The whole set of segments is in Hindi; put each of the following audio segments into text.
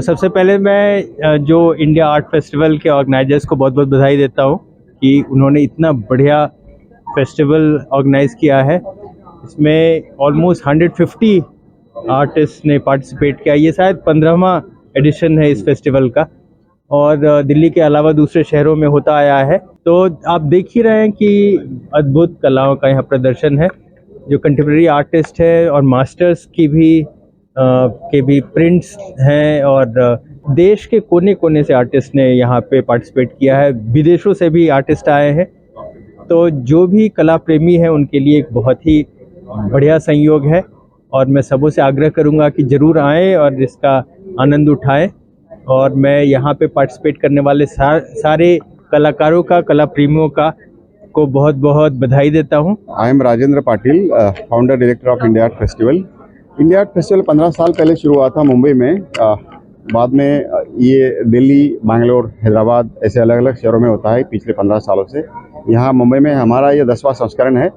तो सबसे पहले मैं जो इंडिया आर्ट फेस्टिवल के ऑर्गेनाइजर्स को बहुत बहुत बधाई देता हूँ कि उन्होंने इतना बढ़िया फेस्टिवल ऑर्गेनाइज किया है। इसमें ऑलमोस्ट 150 आर्टिस्ट ने पार्टिसिपेट किया। ये शायद 15वां एडिशन है इस फेस्टिवल का और दिल्ली के अलावा दूसरे शहरों में होता आया है। तो आप देख ही रहे हैं कि अद्भुत कलाओं का यहाँ प्रदर्शन है। जो कंटेम्प्रेरी आर्टिस्ट है और मास्टर्स की भी प्रिंट्स हैं और देश के कोने कोने से आर्टिस्ट ने यहाँ पे पार्टिसिपेट किया है। विदेशों से भी आर्टिस्ट आए हैं। तो जो भी कला प्रेमी है उनके लिए एक बहुत ही बढ़िया संयोग है और मैं सबों से आग्रह करूँगा कि ज़रूर आएँ और इसका आनंद उठाएं। और मैं यहाँ पे पार्टिसिपेट करने वाले सारे कलाकारों का, कला प्रेमियों का को बहुत बहुत बधाई देता हूँ। I am Rajendra Patil, founder director of India art festival. India art festival 15 साल पहले शुरू हुआ था मुंबई में। बाद में ये दिल्ली, बैंगलोर, हैदराबाद ऐसे अलग अलग शहरों में होता है पिछले 15 सालों से। यहाँ मुंबई में हमारा ये 10वां संस्करण है।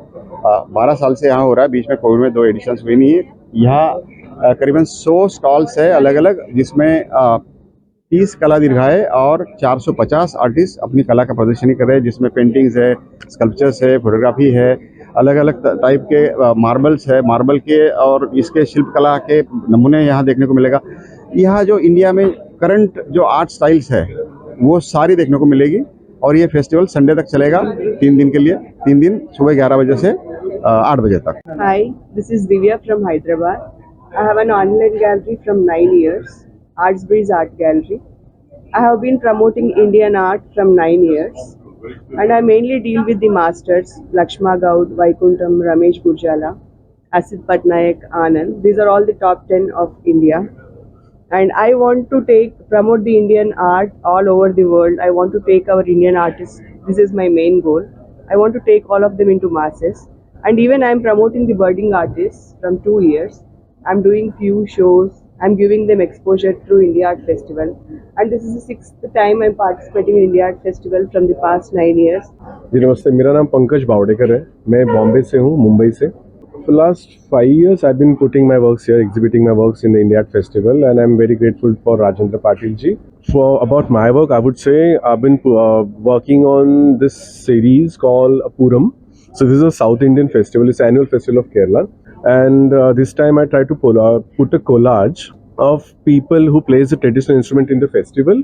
12 साल से यहाँ हो रहा है। बीच में कोविड में 2 एडिशंस हुई नहीं है। यहाँ करीबन 100 स्टॉल्स है अलग अलग, जिसमें 30 कला दीर्घाएं और 450 आर्टिस्ट अपनी कला का प्रदर्शनी कर रहे हैं, जिसमें पेंटिंग्स है, स्कल्पचर्स है, फोटोग्राफी है, अलग अलग टाइप के मार्बल्स है, मार्बल के और इसके शिल्पकला के नमूने यहाँ देखने को मिलेगा। यहाँ जो इंडिया में करंट जो आर्ट स्टाइल्स है वो सारी देखने को मिलेगी। और ये फेस्टिवल संडे तक चलेगा, 3 दिन के लिए, 3 दिन सुबह 11 बजे से 8 बजे तक। Hi, this is Divya from Hyderabad. I have an online gallery from 9 years, Arts Breeze Art Gallery. I have been promoting Indian art from 9 years, and I mainly deal with the masters Lakshma Gaud, Vaikuntham, Ramesh Gurjala, Asit Patnaik, Anand. These are all the top 10 of India, and I want to promote the Indian art all over the world. I want to take our Indian artists. This is my main goal. I want to take all of them into masses, and even I am promoting the budding artists from 2 years. I'm doing few shows. I'm giving them exposure through India Art Festival, and this is the 6th time I'm participating in India Art Festival from the past 9 years. जी नमस्ते, मेरा नाम पंकज बावड़ेकर है। मैं बॉम्बे से हूँ, मुंबई से। For last 5 years I've been putting my works here, exhibiting my works in the India Art Festival, and I'm very grateful for Rajendra Patil ji. For about my work, I would say I've been working on this series called Puram. So this is a South Indian festival. It's an annual festival of Kerala. And this time I try to put a collage of people who plays the traditional instrument in the festival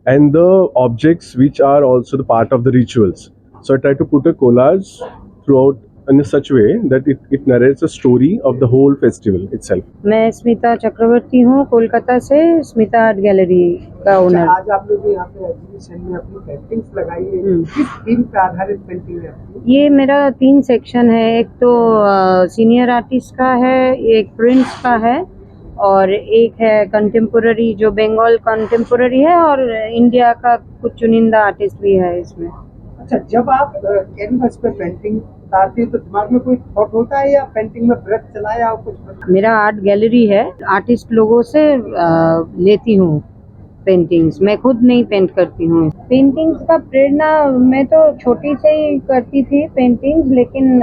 and the objects which are also the part of the rituals. So I try to put a collage throughout in such way that it narrates a story of the whole festival itself. मैं स्मिता चक्रवर्ती हूँ, कोलकाता से, स्मिता आर्ट गैलरी का ओनर। आज आप लोग यहाँ पे एग्जीबिशन में अपनी पेंटिंग्स लगाई है, किस थीम पे आधारित पेंटिंग है आपकी? ये मेरा 3 सेक्शन है। एक तो सीनियर आर्टिस्ट का है, एक प्रिंट्स का है और एक है कंटेम्पोररी, जो बंगाल कंटेम्पोररी है, और इंडिया का कुछ चुनिंदा आर्टिस्ट भी है इसमें। अच्छा, जब आप कैनवस पे पेंटिंग उतारती है तो दिमाग में कोई थॉट होता है या पेंटिंग में ब्रश चलाया और कुछ? मेरा आर्ट गैलरी है, आर्टिस्ट लोगों से लेती हूँ पेंटिंग्स, मैं खुद नहीं पेंट करती हूँ। पेंटिंग्स का प्रेरणा, मैं तो छोटी से ही करती थी पेंटिंग्स, लेकिन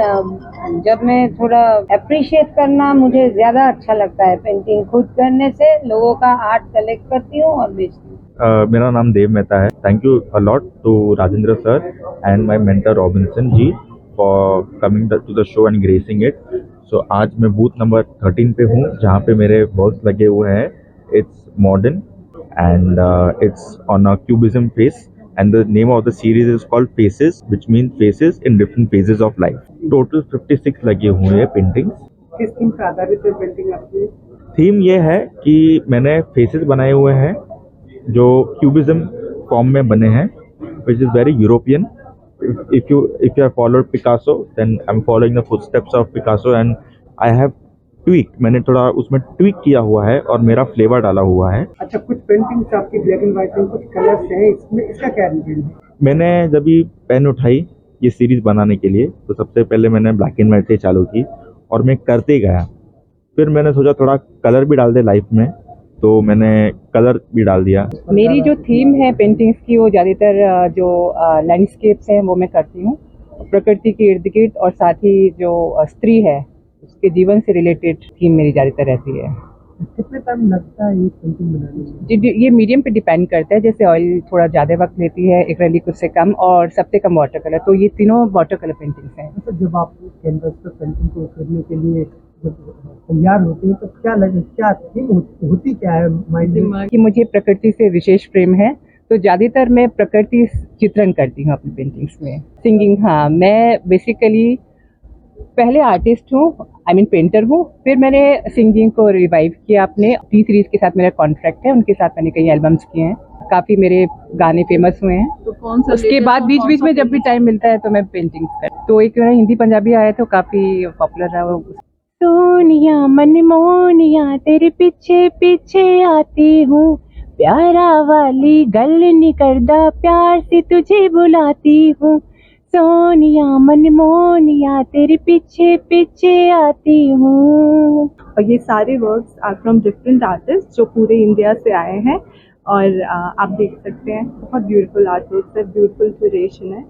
जब मैं थोड़ा अप्रिशिएट करना मुझे ज़्यादा अच्छा लगता है। पेंटिंग खुद करने से लोगों का आर्ट कलेक्ट करती हूँ और बेचती हूँ। मेरा नाम देव मेहता है। Thank you a lot to Rajendra sir and my mentor Robinson ji for coming to the show and gracing it. So आज मैं बूथ नंबर 13 पे हूँ, जहाँ पे मेरे वर्क्स लगे हुए हैं। It's modern and it's on a cubism phase, and the name of the series is called Faces, which means faces in different phases of life. Total 56 लगे हुए हैं पेंटिंग्स। किस थीम पे आधारित है पेंटिंग आपकी? थीम ये है कि मैंने फेसेस बनाए हुए हैं जो क्यूबिज्म फॉर्म में बने हैं, which is very European. If you have followed Picasso, then I'm following the footsteps of Picasso, and I have मैंने थोड़ा उसमें ट्वीक किया हुआ है और मेरा फ्लेवर डाला हुआ है। अच्छा, कुछ पेंटिंग्स आपकी ब्लैक एंड व्हाइट में, कुछ कलर्स हैं इसमें, इसका क्या रीजन है? मैंने जब भी पेन उठाई ये सीरीज बनाने के लिए, तो सबसे पहले मैंने ब्लैक एंड व्हाइट से चालू की और मैं करते गया। फिर मैंने सोचा थोड़ा कलर भी डाल दे लाइफ में, तो मैंने कलर भी डाल दिया। मेरी जो थीम है पेंटिंग्स की, वो ज़्यादातर जो लैंडस्केप्स हैं वो मैं करती हूँ, प्रकृति के इर्द गिर्द, और साथ ही जो स्त्री है उसके जीवन से रिलेटेड थीम मेरी ज़्यादातर रहती है। कितने टाइम लगता है ये पेंटिंग बनाने में? ये मीडियम पे डिपेंड करता है, जैसे ऑयल थोड़ा ज़्यादा वक्त लेती है, एक्रेलिक उससे कम, और सबसे कम वाटर कलर। तो ये तीनों वाटर कलर पेंटिंग्स हैं। तो जब आप कैनवस पर पेंटिंग को करने के लिए जब तैयार होते हैं तो क्या थीम होती क्या है माइंड में? कि मुझे प्रकृति से विशेष प्रेम है, तो ज़्यादातर मैं प्रकृति चित्रण करती हूँ अपनी पेंटिंग्स में। सिंगिंग, हाँ, मैं बेसिकली पहले आर्टिस्ट हूँ, आई मीन पेंटर हूँ, फिर मैंने सिंगिंग को रिवाइव किया। अपने टी सीरीज के साथ मेरा कॉन्ट्रैक्ट है, उनके साथ मैंने कई एल्बम्स किए हैं, काफ़ी मेरे गाने फेमस हुए हैं। तो कौन सा उसके बाद बीच बीच में जब भी टाइम मिलता है तो मैं पेंटिंग्स कर, तो एक मेरा हिंदी पंजाबी आया तो काफ़ी पॉपुलर रहा वो। सोनिया मनमोनिया तेरे पीछे पीछे आती हूँ, प्यारा वाली गल नहीं करदा, प्यार से तुझे बुलाती हूँ। सोनिया मनमोनिया तेरे पीछे पीछे आती हूँ। और ये सारे works are from different artist जो पूरे इंडिया से आए हैं, और आप देख सकते हैं बहुत ब्यूटीफुल आर्टिस्ट है, ब्यूटीफुल क्यूरेशन है।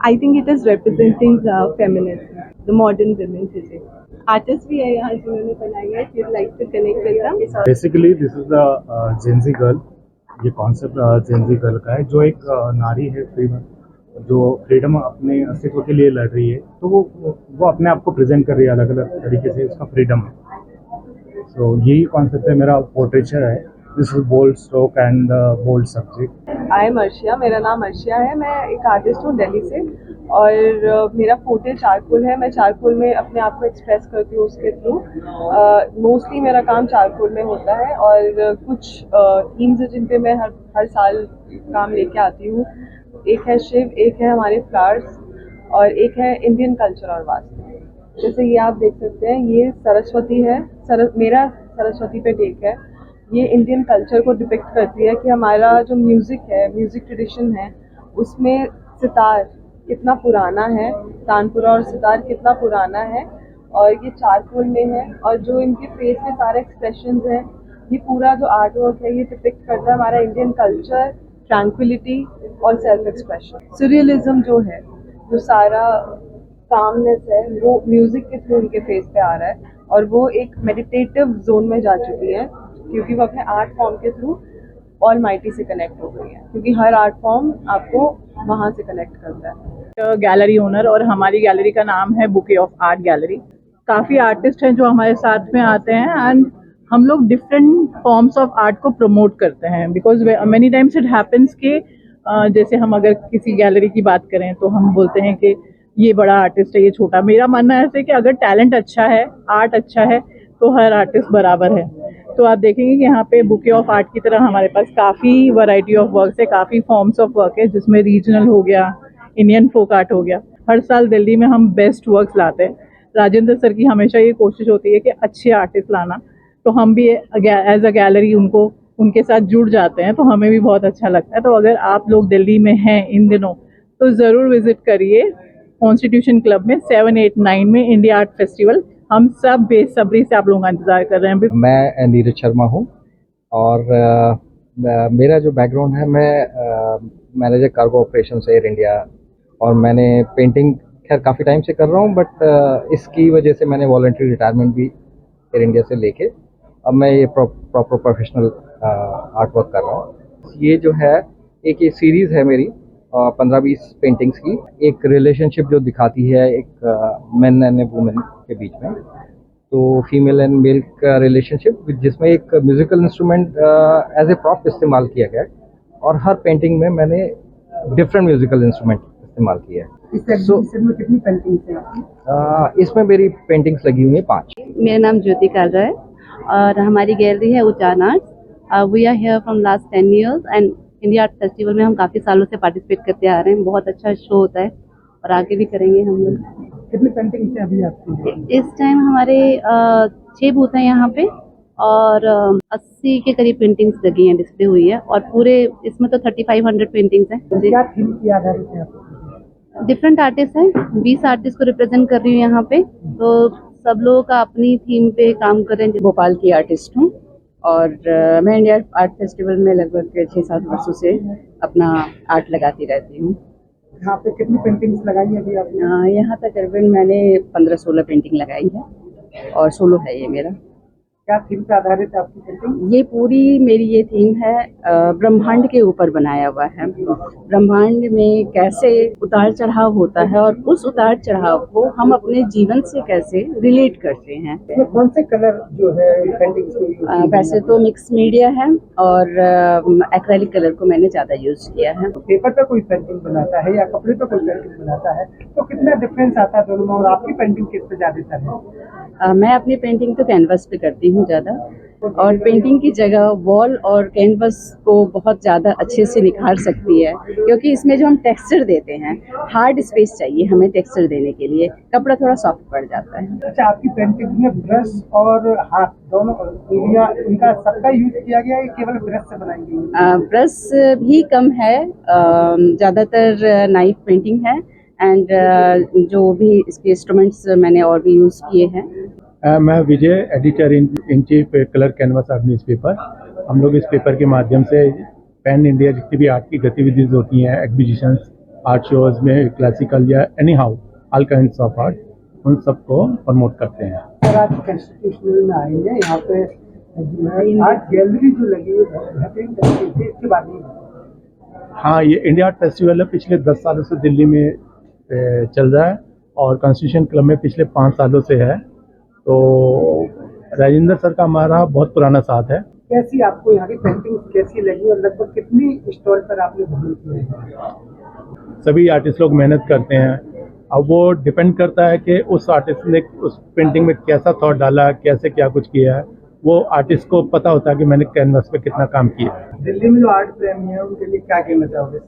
I think it is representing feminism, the modern women today. Artist भी है यहाँ जिन्होंने बनाई है, you like to connect with them. Basically this is the Gen Z girl. ये कॉन्सेप्ट जेंजी गर्ल का है, जो एक नारी है जो फ्रीडम अपने अस्तित्व के लिए लड़ रही है, तो वो अपने आप को प्रेजेंट कर रही है अलग अलग तरीके से, उसका फ्रीडम है। सो यही कॉन्सेप्ट है मेरा पोर्ट्रेचर है। This is bold stroke and bold subject. I am Arshia, मेरा नाम अर्शिया है। मैं एक आर्टिस्ट हूँ दिल्ली से, और मेरा फोटे चारकोल है। मैं चारकोल में अपने आप को एक्सप्रेस करती हूँ उसके थ्रू। मोस्टली मेरा काम चारकोल में होता है, और कुछ थीम्स है जिन पे मैं हर साल काम लेके आती हूँ। एक है शिव, एक है हमारे फ्लावर्स, और एक है इंडियन कल्चर और वास्तु। जैसे ये आप देख सकते हैं, ये सरस्वती है, मेरा सरस्वती पे टेक है। ये इंडियन कल्चर को डिपिक्ट करती है कि हमारा जो म्यूज़िक है, म्यूज़िक ट्रेडिशन है, उसमें सितार कितना पुराना है, तानपुरा और सितार कितना पुराना है, और ये चारकोल में है। और जो इनके फेस में सारे एक्सप्रेशंस हैं, ये पूरा जो आर्ट वर्क है, ये डिपिक्ट करता है हमारा इंडियन कल्चर, ट्रैंक्विलिटी और सेल्फ एक्सप्रेशन। सूरियलिज्म जो है, जो सारा कामनेस है, वो म्यूज़िक के थ्रू उनके फेस पे आ रहा है, और वो एक मेडिटेटिव जोन में जा चुकी है, क्योंकि वो अपने आर्ट फॉर्म के थ्रू ऑलमाइटी से कनेक्ट हो गई है, क्योंकि हर आर्ट फॉर्म आपको वहाँ से कनेक्ट करता है। गैलरी ओनर, और हमारी गैलरी का नाम है बुके ऑफ आर्ट गैलरी। काफ़ी आर्टिस्ट हैं जो हमारे साथ में आते हैं, एंड हम लोग डिफरेंट फॉर्म्स ऑफ आर्ट को प्रमोट करते हैं, because many times it happens कि जैसे हम अगर किसी गैलरी की बात करें तो हम बोलते हैं कि ये बड़ा आर्टिस्ट है, ये छोटा। मेरा मानना ऐसे कि अगर टैलेंट अच्छा है, आर्ट अच्छा है, तो हर आर्टिस्ट बराबर है। तो आप देखेंगे कि यहाँ पे बुके ऑफ आर्ट की तरह हमारे पास काफ़ी वैरायटी ऑफ वर्क्स है, काफ़ी फॉर्म्स ऑफ वर्क है, जिसमें रीजनल हो गया, इंडियन फोक आर्ट हो गया। हर साल दिल्ली में हम बेस्ट वर्क्स लाते हैं। राजेंद्र सर की हमेशा ये कोशिश होती है कि अच्छे आर्टिस्ट लाना, तो हम भी एज अ गैलरी उनके साथ जुड़ जाते हैं, तो हमें भी बहुत अच्छा लगता है। तो अगर आप लोग दिल्ली में हैं इन दिनों, तो ज़रूर विजिट करिए कॉन्स्टिट्यूशन क्लब में 7, 8, 9 में इंडिया आर्ट फेस्टिवल। हम सब बेसब्री से आप लोगों का इंतजार कर रहे हैं। मैं नीरज शर्मा हूँ, और मेरा जो बैकग्राउंड है, मैं manager cargo operation air India, और मैंने पेंटिंग खैर काफ़ी टाइम से कर रहा हूँ, बट इसकी वजह से मैंने वॉलंटरी रिटायरमेंट भी एयर इंडिया से लेके अब मैं ये प्रॉपर प्रोफेशनल आर्ट वर्क कर रहा हूँ। ये जो है एक ये सीरीज़ है मेरी 15-20 पेंटिंग्स की, एक रिलेशनशिप जो दिखाती है एक मेन एंड वुमेन के बीच में, तो फीमेल एंड मेल का रिलेशनशिप, जिसमें एक musical instrument as a prop इस्तेमाल किया गया है, और हर पेंटिंग में मैंने डिफरेंट म्यूजिकल इंस्ट्रूमेंट इस्तेमाल किया है। इस एग्जीबिशन में कितनी पेंटिंग्स हैं आपकी? इसमें मेरी पेंटिंग्स लगी हुई हैं 5। मेरा नाम ज्योति कालरा है, और हमारी गैलरी है Ujaan Arts. We are here from last 10 years, and India art festival में हम काफ़ी सालों से पार्टिसिपेट करते आ रहे हैं। बहुत अच्छा शो होता है, और आगे भी करेंगे हम लोग। कितनी पेंटिंग्स हैं अभी आपकी? इस टाइम हमारे 6 बूथ हैं यहाँ पे, और 80 के करीब पेंटिंग्स लगी हैं, डिस्प्ले हुई है, और पूरे इसमें तो 3500 पेंटिंग्स हैं। क्या थीम की आधारित है आपको? डिफरेंट आर्टिस्ट हैं, 20 आर्टिस्ट को रिप्रेजेंट कर रही हूँ यहाँ पे, तो सब लोगों का अपनी थीम पे काम कर रहे हैं। भोपाल की आर्टिस्ट हूँ, और मैं इंडिया आर्ट फेस्टिवल में लगभग 6-7 वर्षों से अपना आर्ट लगाती रहती हूँ। यहाँ पे कितनी पेंटिंग्स लगाई है अभी आपने? यहाँ तकरीबन मैंने 15-16 पेंटिंग लगाई है, और सोलो है ये मेरा। क्या थीम पे आधारित है आपकी पेंटिंग? ये पूरी मेरी ये थीम है ब्रह्मांड के ऊपर बनाया हुआ है। ब्रह्मांड में कैसे उतार चढ़ाव होता है और उस उतार चढ़ाव को हम अपने जीवन से कैसे रिलेट करते हैं। इसमें कौन से कलर जो है पेंटिंग्स में यूज किए हैं? वैसे तो मिक्स मीडिया है और एक्रेलिक कलर को मैंने ज़्यादा यूज किया है। पेपर पे कोई पेंटिंग बनाता है या कपड़े पे कोई पेंटिंग बनाता है तो कितना डिफरेंस आता है दोनों में, और आपकी पेंटिंग किस पे ज्यादातर है? मैं अपनी पेंटिंग तो कैनवस पे करती हूँ ज़्यादा, और पेंटिंग की जगह वॉल और कैनवस को बहुत ज़्यादा अच्छे से निखार सकती है, क्योंकि इसमें जो हम टेक्सचर देते हैं, हार्ड स्पेस चाहिए हमें टेक्सचर देने के लिए, कपड़ा थोड़ा सॉफ्ट पड़ जाता है। अच्छा, आपकी पेंटिंग में ब्रश और हाथ दोनों इनका सबका यूज किया गया है, केवल ब्रश से बनाई गई है? ब्रश भी कम है, ज़्यादातर नाइफ पेंटिंग है एंड जो भी इसके इंस्ट्रूमेंट्स मैंने और भी यूज़ किए हैं। मैं Vijay, editor in chief colour canvas art newspaper. हम लोग इस पेपर के माध्यम से पैन इंडिया जितनी भी आर्ट की गतिविधियाँ होती हैं, एग्जीबिशंस, आर्ट शोज में, क्लासिकल या any how all kinds of art, उन सबको प्रमोट करते हैं। सर, आज कॉन्स्टिट्यूशनल में आएंगे, यहाँ पे आर्ट गैलरी जो लगी हुई है बेहतरीन तरीके से, इसके बारे में? हाँ, ये इंडिया आर्ट फेस्टिवल है, पिछले 10 सालों से दिल्ली में चल रहा है और कॉन्स्टिट्यूशन क्लब में पिछले 5 सालों से है। तो राजेंद्र सर का हमारा बहुत पुराना साथ है। कैसी आपको यहाँ की पेंटिंग कैसी लगी और लगभग कितनी स्टॉल पर आपने भ्रमण किए हैं? सभी आर्टिस्ट लोग मेहनत करते हैं, अब वो डिपेंड करता है कि उस आर्टिस्ट ने उस पेंटिंग में कैसा थॉट डाला, कैसे क्या कुछ किया है, वो आर्टिस्ट को पता होता है कि मैंने कैनवस पे कितना काम किया है। दिल्ली में जो आर्ट प्रेमी है उनके लिए क्या कहना चाहोगे?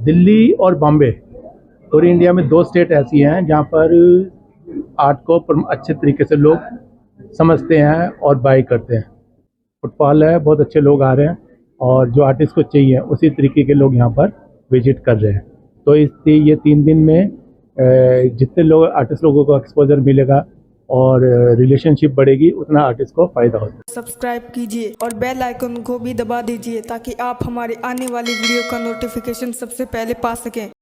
दिल्ली और बॉम्बे, पूरी इंडिया में 2 स्टेट ऐसी हैं जहाँ पर आर्ट को अच्छे तरीके से लोग समझते हैं और बाई करते हैं। फुटफॉल है, बहुत अच्छे लोग आ रहे हैं और जो आर्टिस्ट को चाहिए उसी तरीके के लोग यहाँ पर विजिट कर रहे हैं। तो ये 3 दिन में जितने लोग आर्टिस्ट लोगों को एक्सपोजर मिलेगा और रिलेशनशिप बढ़ेगी, उतना आर्टिस्ट को फायदा होता है। सब्सक्राइब कीजिए और बेल आइकन को भी दबा दीजिए ताकि आप हमारे आने वाली वीडियो का नोटिफिकेशन सबसे पहले पा सकें।